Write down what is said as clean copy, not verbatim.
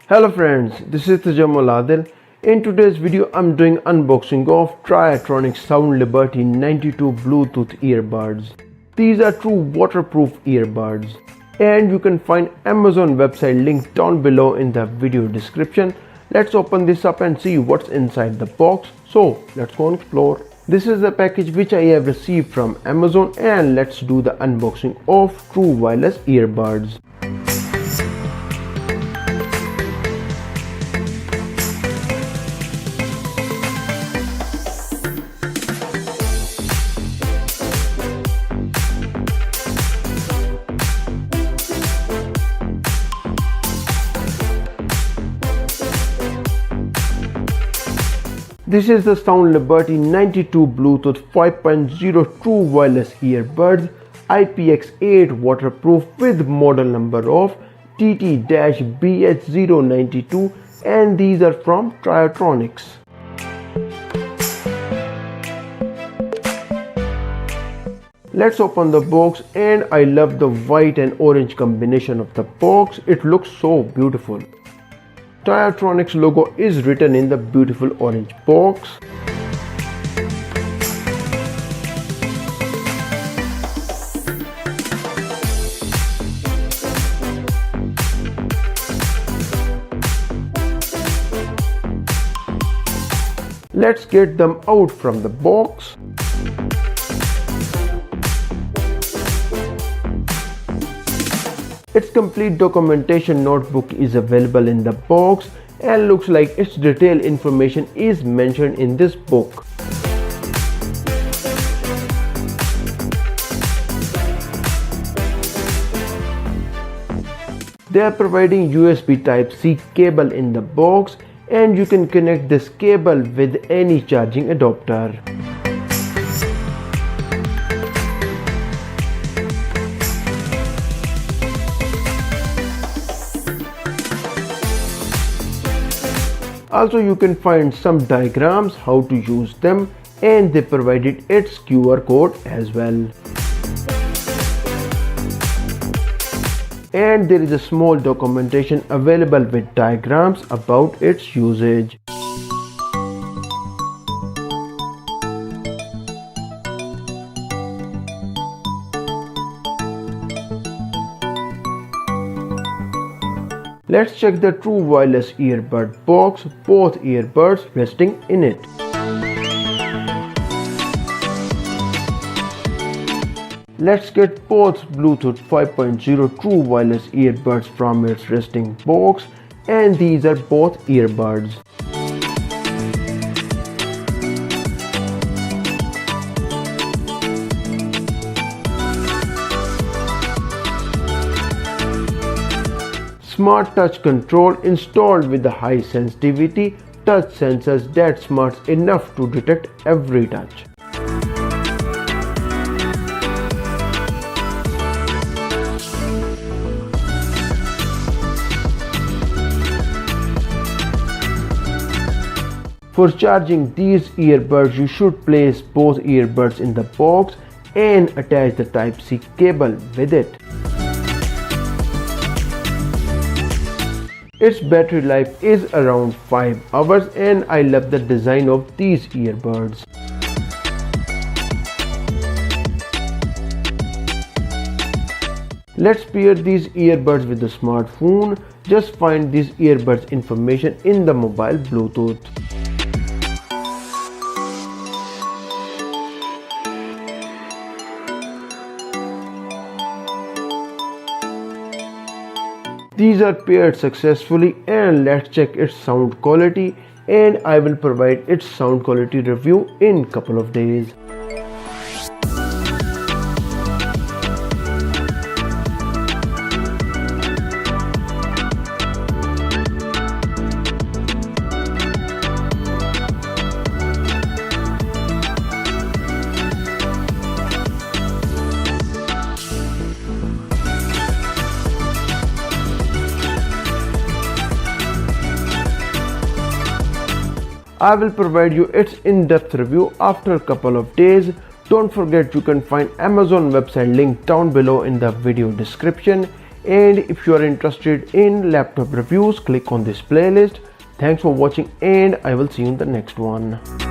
Hello friends, this is Adil. In today's video, I'm doing unboxing of TaoTronics SoundLiberty 92 Bluetooth earbuds. These are true waterproof earbuds, and you can find Amazon website link down below in the video description. Let's open this up and see what's inside the box. So let's go and explore. This is the package which I have received from Amazon, and let's do the unboxing of true wireless earbuds. This is the SoundLiberty 92 Bluetooth 5.0 True Wireless Earbuds, IPX8 waterproof with model number of TT-BH092, and these are from TaoTronics. Let's open the box, and I love the white and orange combination of the box. It looks so beautiful. TaoTronics logo is written in the beautiful orange box. Let's get them out from the box. Its complete documentation notebook is available in the box, and looks like its detailed information is mentioned in this book. They are providing USB Type-C cable in the box, and you can connect this cable with any charging adapter. Also, you can find some diagrams how to use them, and they provided its QR code as well. And there is a small documentation available with diagrams about its usage. Let's check the true wireless earbud box, both earbuds resting in it. Let's get both Bluetooth 5.0 true wireless earbuds from its resting box, and these are both earbuds. Smart touch control installed with the high sensitivity touch sensors that's smart enough to detect every touch. For charging these earbuds, you should place both earbuds in the box and attach the Type-C cable with it. Its battery life is around 5 hours, and I love the design of these earbuds. Let's pair these earbuds with the smartphone. Just find these earbuds information in the mobile Bluetooth. These are paired successfully, and let's check its sound quality, and I will provide its sound quality review in couple of days. I will provide you its in-depth review after a couple of days. Don't forget you can find Amazon website link down below in the video description, And if you are interested in laptop reviews, click on this playlist. Thanks for watching and I will see you in the next one.